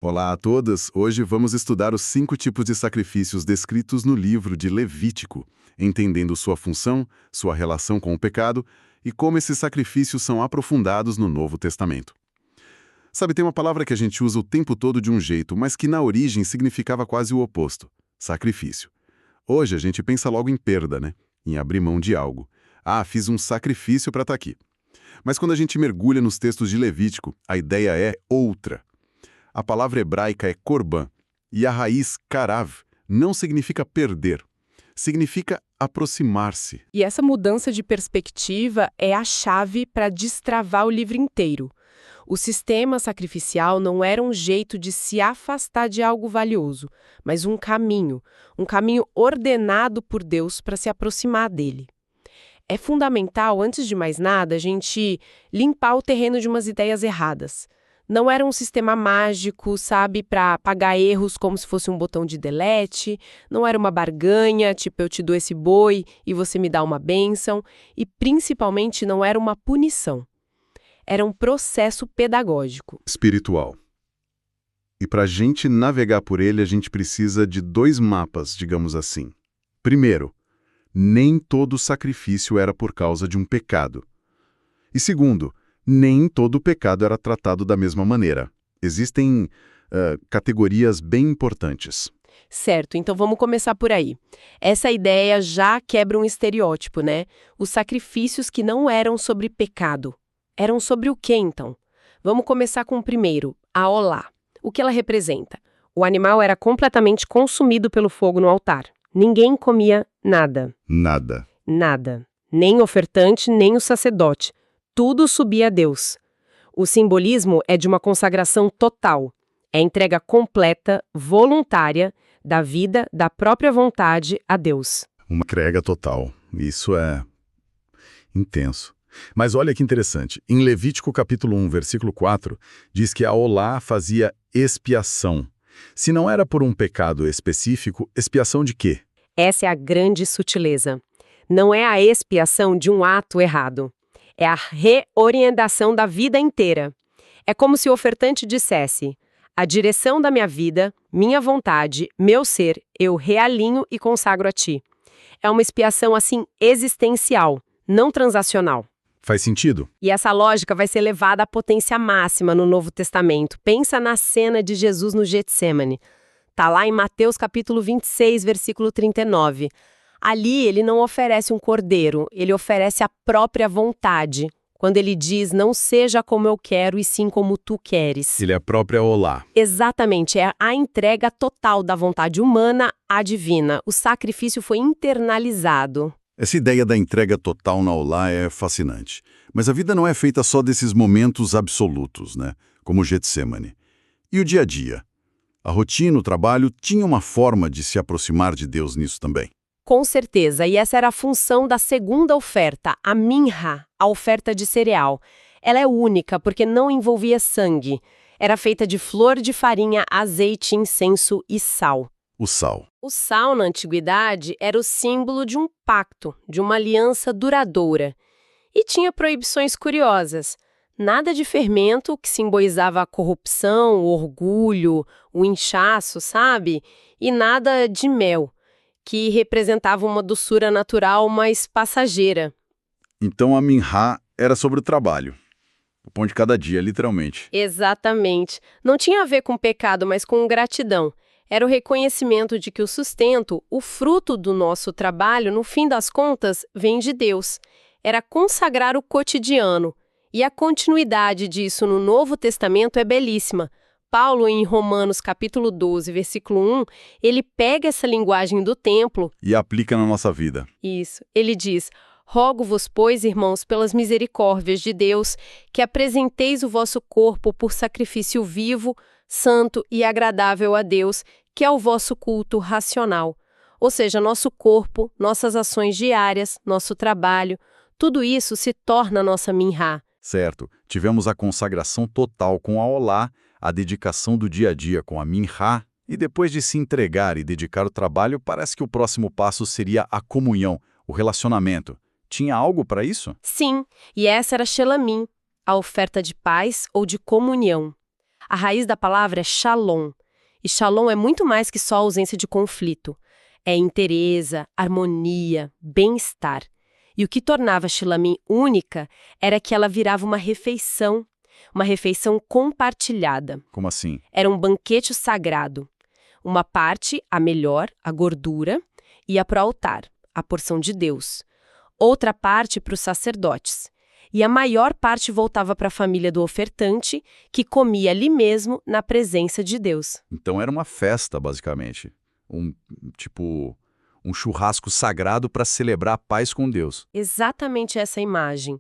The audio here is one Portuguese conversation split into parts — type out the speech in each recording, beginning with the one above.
Olá a todas! Hoje vamos estudar os 5 tipos de sacrifícios descritos no livro de Levítico, entendendo sua função, sua relação com o pecado e como esses sacrifícios são aprofundados no Novo Testamento. Sabe, tem uma palavra que a gente usa o tempo todo de um jeito, mas que na origem significava quase o oposto: sacrifício. Hoje a gente pensa logo em perda, né? Em abrir mão de algo. Ah, fiz um sacrifício para estar aqui. Mas quando a gente mergulha nos textos de Levítico, a ideia é outra. A palavra hebraica é korban, e a raiz karav não significa perder, significa aproximar-se. E essa mudança de perspectiva é a chave para destravar o livro inteiro. O sistema sacrificial não era um jeito de se afastar de algo valioso, mas um caminho ordenado por Deus para se aproximar dele. É fundamental, antes de mais nada, a gente limpar o terreno de umas ideias erradas. Não era um sistema mágico, sabe, para apagar erros como se fosse um botão de delete. Não era uma barganha, tipo, eu te dou esse boi e você me dá uma bênção. E, principalmente, não era uma punição. Era um processo pedagógico. Espiritual. E para a gente navegar por ele, a gente precisa de 2 mapas, digamos assim. Primeiro, nem todo sacrifício era por causa de um pecado. E segundo, nem todo pecado era tratado da mesma maneira. Existem categorias bem importantes. Certo, então vamos começar por aí. Essa ideia já quebra um estereótipo, né? Os sacrifícios que não eram sobre pecado. Eram sobre o quê, então? Vamos começar com o primeiro, a olá. O que ela representa? O animal era completamente consumido pelo fogo no altar. Ninguém comia nada. Nada. Nada. Nem o ofertante, nem o sacerdote. Tudo subia a Deus. O simbolismo é de uma consagração total. É entrega completa, voluntária, da vida, da própria vontade a Deus. Uma entrega total. Isso é intenso. Mas olha que interessante. Em Levítico capítulo 1, versículo 4, diz que a olá fazia expiação. Se não era por um pecado específico, expiação de quê? Essa é a grande sutileza. Não é a expiação de um ato errado. É a reorientação da vida inteira. É como se o ofertante dissesse: a direção da minha vida, minha vontade, meu ser, eu realinho e consagro a ti. É uma expiação, assim, existencial, não transacional. Faz sentido? E essa lógica vai ser levada à potência máxima no Novo Testamento. Pensa na cena de Jesus no Getsêmani. Tá lá em Mateus capítulo 26, versículo 39. Ali ele não oferece um cordeiro, ele oferece a própria vontade. Quando ele diz, não seja como eu quero e sim como tu queres. Ele é a própria olá. Exatamente, é a entrega total da vontade humana à divina. O sacrifício foi internalizado. Essa ideia da entrega total na olá é fascinante. Mas a vida não é feita só desses momentos absolutos, né? Como o Getsêmani. E o dia a dia? A rotina, o trabalho, tinha uma forma de se aproximar de Deus nisso também. Com certeza, e essa era a função da segunda oferta, a minha, a oferta de cereal. Ela é única porque não envolvia sangue. Era feita de flor de farinha, azeite, incenso e sal. O sal. O sal, na antiguidade, era o símbolo de um pacto, de uma aliança duradoura. E tinha proibições curiosas. Nada de fermento, que simbolizava a corrupção, o orgulho, o inchaço, sabe? E nada de mel, que representava uma doçura natural, mas passageira. Então a minhá era sobre o trabalho. O pão de cada dia, literalmente. Exatamente. Não tinha a ver com pecado, mas com gratidão. Era o reconhecimento de que o sustento, o fruto do nosso trabalho, no fim das contas, vem de Deus. Era consagrar o cotidiano. E a continuidade disso no Novo Testamento é belíssima. Paulo, em Romanos capítulo 12, versículo 1, ele pega essa linguagem do templo e aplica na nossa vida. Isso. Ele diz: rogo-vos, pois, irmãos, pelas misericórdias de Deus, que apresenteis o vosso corpo por sacrifício vivo, santo e agradável a Deus, que é o vosso culto racional. Ou seja, nosso corpo, nossas ações diárias, nosso trabalho, tudo isso se torna nossa minhá. Certo. Tivemos a consagração total com a olá, a dedicação do dia a dia com a minhá, e depois de se entregar e dedicar o trabalho, parece que o próximo passo seria a comunhão, o relacionamento. Tinha algo para isso? Sim, e essa era Shelamim, a oferta de paz ou de comunhão. A raiz da palavra é shalom. E shalom é muito mais que só ausência de conflito. É inteireza, harmonia, bem-estar. E o que tornava Shilamim única era que ela virava uma refeição compartilhada. Como assim? Era um banquete sagrado. Uma parte, a melhor, a gordura, ia para o altar, a porção de Deus. Outra parte para os sacerdotes. E a maior parte voltava para a família do ofertante, que comia ali mesmo, na presença de Deus. Então era uma festa, basicamente. Um churrasco sagrado para celebrar a paz com Deus. Exatamente essa imagem.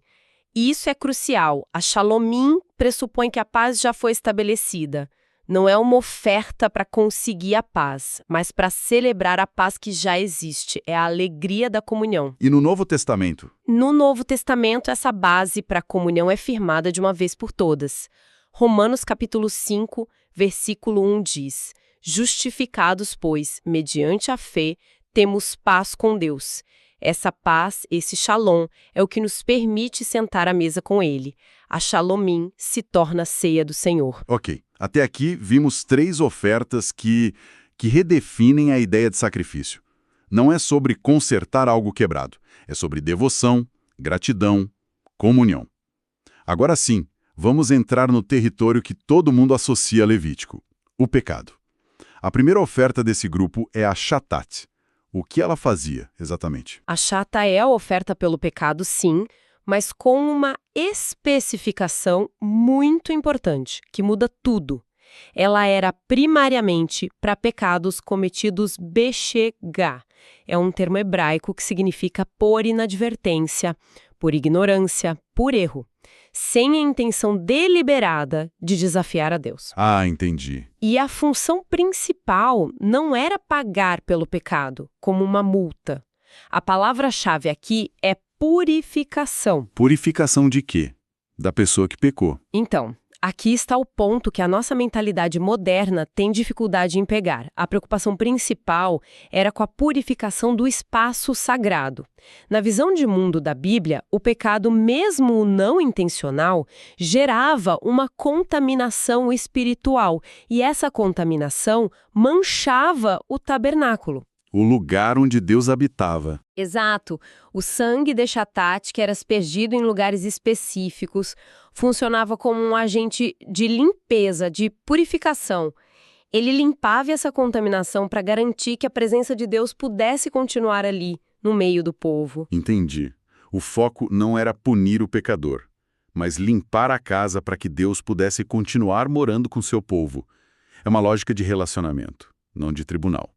E isso é crucial. A Shalomim pressupõe que a paz já foi estabelecida. Não é uma oferta para conseguir a paz, mas para celebrar a paz que já existe. É a alegria da comunhão. E no Novo Testamento? No Novo Testamento, essa base para a comunhão é firmada de uma vez por todas. Romanos capítulo 5, versículo 1 diz: Justificados, pois, mediante a fé, temos paz com Deus. Essa paz, esse shalom, é o que nos permite sentar à mesa com Ele. A Shalomim se torna a ceia do Senhor. Ok. Até aqui vimos 3 ofertas que redefinem a ideia de sacrifício. Não é sobre consertar algo quebrado. É sobre devoção, gratidão, comunhão. Agora sim, vamos entrar no território que todo mundo associa a Levítico: o pecado. A primeira oferta desse grupo é a Shatat. O que ela fazia, exatamente? A chata é a oferta pelo pecado, sim, mas com uma especificação muito importante, que muda tudo. Ela era primariamente para pecados cometidos bechegá. É um termo hebraico que significa por inadvertência, por ignorância, por erro, sem a intenção deliberada de desafiar a Deus. Ah, entendi. E a função principal não era pagar pelo pecado, como uma multa. A palavra-chave aqui é purificação. Purificação de quê? Da pessoa que pecou. Então, aqui está o ponto que a nossa mentalidade moderna tem dificuldade em pegar. A preocupação principal era com a purificação do espaço sagrado. Na visão de mundo da Bíblia, o pecado, mesmo o não intencional, gerava uma contaminação espiritual, e essa contaminação manchava o tabernáculo. O lugar onde Deus habitava. Exato. O sangue de Shatat, que era aspergido em lugares específicos, funcionava como um agente de limpeza, de purificação. Ele limpava essa contaminação para garantir que a presença de Deus pudesse continuar ali, no meio do povo. Entendi. O foco não era punir o pecador, mas limpar a casa para que Deus pudesse continuar morando com seu povo. É uma lógica de relacionamento, não de tribunal.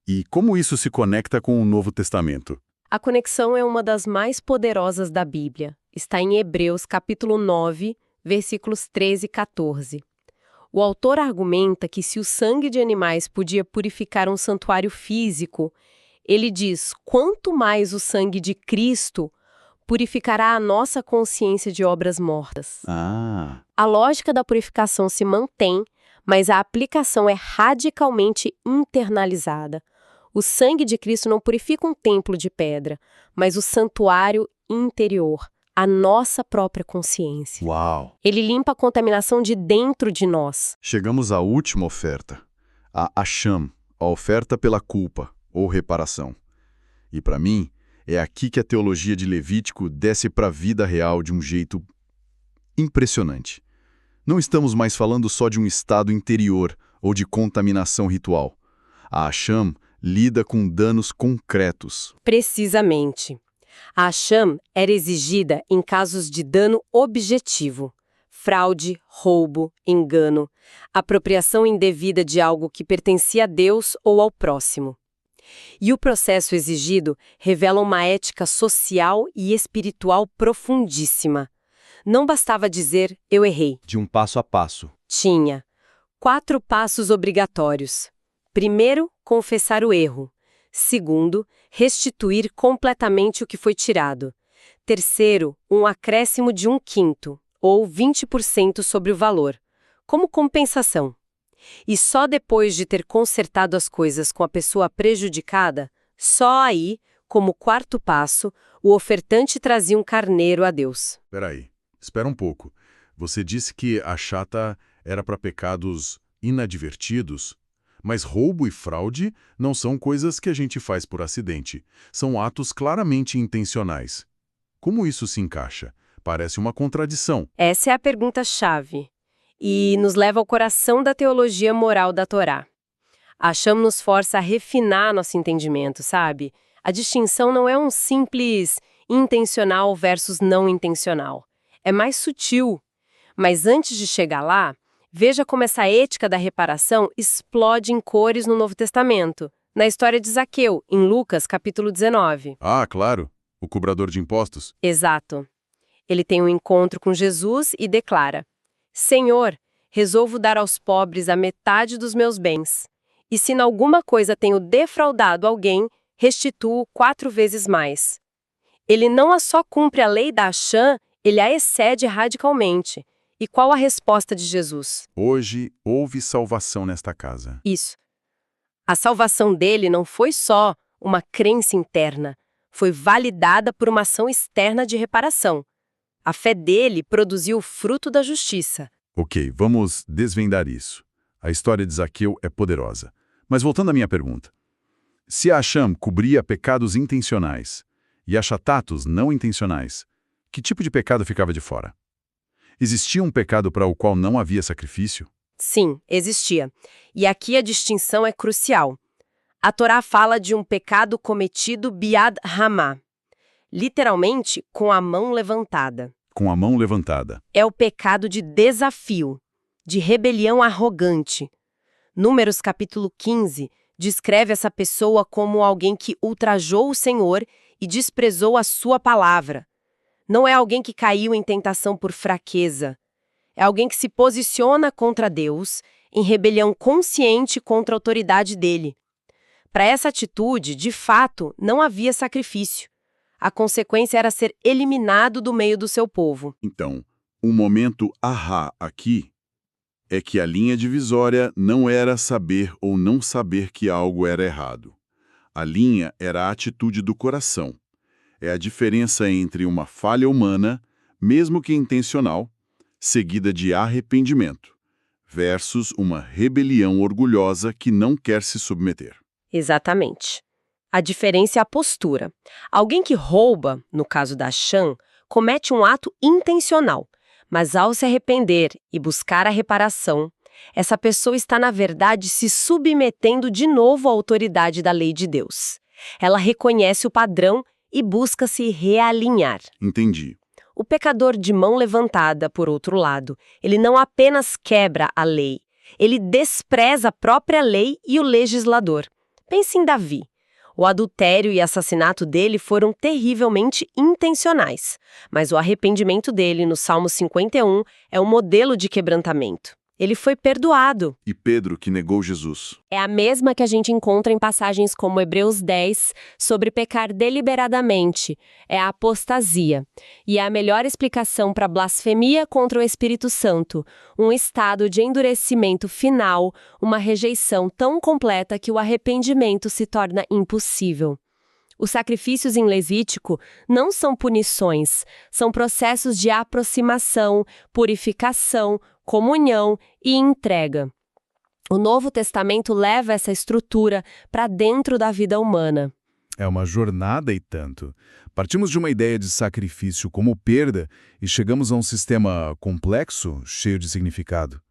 E como isso se conecta com o Novo Testamento? A conexão é uma das mais poderosas da Bíblia. Está em Hebreus, capítulo 9, versículos 13 e 14. O autor argumenta que se o sangue de animais podia purificar um santuário físico, ele diz: quanto mais o sangue de Cristo purificará a nossa consciência de obras mortas. A lógica da purificação se mantém, mas a aplicação é radicalmente internalizada. O sangue de Cristo não purifica um templo de pedra, mas o santuário interior, a nossa própria consciência. Uau! Ele limpa a contaminação de dentro de nós. Chegamos à última oferta, a Asham, a oferta pela culpa ou reparação. E para mim, é aqui que a teologia de Levítico desce para a vida real de um jeito impressionante. Não estamos mais falando só de um estado interior ou de contaminação ritual. A Asham lida com danos concretos. Precisamente. A Asham era exigida em casos de dano objetivo. Fraude, roubo, engano, apropriação indevida de algo que pertencia a Deus ou ao próximo. E o processo exigido revela uma ética social e espiritual profundíssima. Não bastava dizer, eu errei. De um passo a passo. Tinha 4 passos obrigatórios. Primeiro, confessar o erro. Segundo, restituir completamente o que foi tirado. Terceiro, um acréscimo de 1/5, ou 20% sobre o valor, como compensação. E só depois de ter consertado as coisas com a pessoa prejudicada, só aí, como 4º passo, o ofertante trazia um carneiro a Deus. Espera um pouco. Você disse que a chata era para pecados inadvertidos. Mas roubo e fraude não são coisas que a gente faz por acidente. São atos claramente intencionais. Como isso se encaixa? Parece uma contradição. Essa é a pergunta-chave. E nos leva ao coração da teologia moral da Torá. Hashem nos força a refinar nosso entendimento, sabe? A distinção não é um simples intencional versus não intencional. É mais sutil. Mas antes de chegar lá, veja como essa ética da reparação explode em cores no Novo Testamento, na história de Zaqueu, em Lucas, capítulo 19. Ah, claro, o cobrador de impostos. Exato. Ele tem um encontro com Jesus e declara: Senhor, resolvo dar aos pobres a metade dos meus bens. E se em alguma coisa tenho defraudado alguém, restituo 4 vezes mais. Ele não só cumpre a lei da Hashem, ele a excede radicalmente. E qual a resposta de Jesus? Hoje houve salvação nesta casa. Isso. A salvação dele não foi só uma crença interna, foi validada por uma ação externa de reparação. A fé dele produziu o fruto da justiça. Ok, vamos desvendar isso. A história de Zaqueu é poderosa. Mas voltando à minha pergunta. Se a Hashem cobria pecados intencionais e achatatos não intencionais, que tipo de pecado ficava de fora? Existia um pecado para o qual não havia sacrifício? Sim, existia. E aqui a distinção é crucial. A Torá fala de um pecado cometido biad ramá, literalmente com a mão levantada. Com a mão levantada. É o pecado de desafio, de rebelião arrogante. Números capítulo 15 descreve essa pessoa como alguém que ultrajou o Senhor e desprezou a sua palavra. Não é alguém que caiu em tentação por fraqueza. É alguém que se posiciona contra Deus, em rebelião consciente contra a autoridade dele. Para essa atitude, de fato, não havia sacrifício. A consequência era ser eliminado do meio do seu povo. Então, o momento ahá aqui é que a linha divisória não era saber ou não saber que algo era errado. A linha era a atitude do coração. É a diferença entre uma falha humana, mesmo que intencional, seguida de arrependimento, versus uma rebelião orgulhosa que não quer se submeter. Exatamente. A diferença é a postura. Alguém que rouba, no caso da Hashem, comete um ato intencional, mas ao se arrepender e buscar a reparação, essa pessoa está, na verdade, se submetendo de novo à autoridade da lei de Deus. Ela reconhece o padrão e busca se realinhar. Entendi. O pecador de mão levantada, por outro lado, ele não apenas quebra a lei, ele despreza a própria lei e o legislador. Pense em Davi. O adultério e assassinato dele foram terrivelmente intencionais, mas o arrependimento dele no Salmo 51 é um modelo de quebrantamento. Ele foi perdoado. E Pedro, que negou Jesus? É a mesma que a gente encontra em passagens como Hebreus 10, sobre pecar deliberadamente. É a apostasia. E é a melhor explicação para a blasfemia contra o Espírito Santo. Um estado de endurecimento final, uma rejeição tão completa que o arrependimento se torna impossível. Os sacrifícios em Levítico não são punições, são processos de aproximação, purificação, comunhão e entrega. O Novo Testamento leva essa estrutura para dentro da vida humana. É uma jornada e tanto. Partimos de uma ideia de sacrifício como perda e chegamos a um sistema complexo, cheio de significado,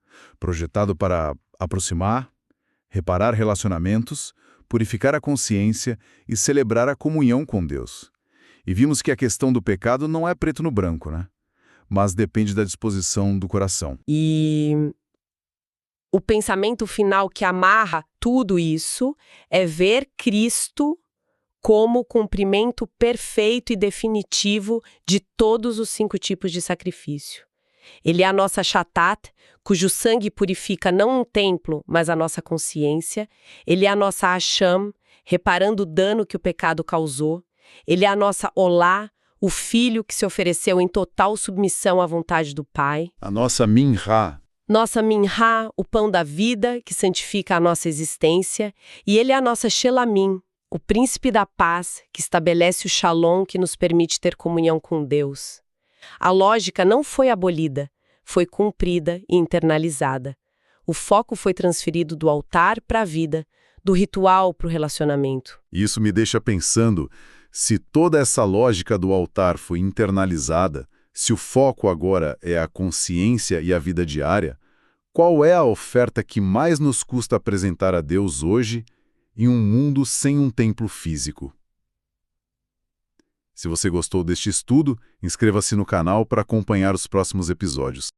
projetado para aproximar, reparar relacionamentos, purificar a consciência e celebrar a comunhão com Deus. E vimos que a questão do pecado não é preto no branco, né? Mas depende da disposição do coração. E o pensamento final que amarra tudo isso é ver Cristo como o cumprimento perfeito e definitivo de todos os 5 tipos de sacrifício. Ele é a nossa shatat, cujo sangue purifica não um templo, mas a nossa consciência. Ele é a nossa Hashem, reparando o dano que o pecado causou. Ele é a nossa Olá, o Filho que se ofereceu em total submissão à vontade do Pai. A nossa Minha. Nossa Minha, o pão da vida, que santifica a nossa existência. E ele é a nossa Shelamim, o príncipe da paz, que estabelece o Shalom que nos permite ter comunhão com Deus. A lógica não foi abolida, foi cumprida e internalizada. O foco foi transferido do altar para a vida, do ritual para o relacionamento. Isso me deixa pensando, se toda essa lógica do altar foi internalizada, se o foco agora é a consciência e a vida diária, qual é a oferta que mais nos custa apresentar a Deus hoje em um mundo sem um templo físico? Se você gostou deste estudo, inscreva-se no canal para acompanhar os próximos episódios.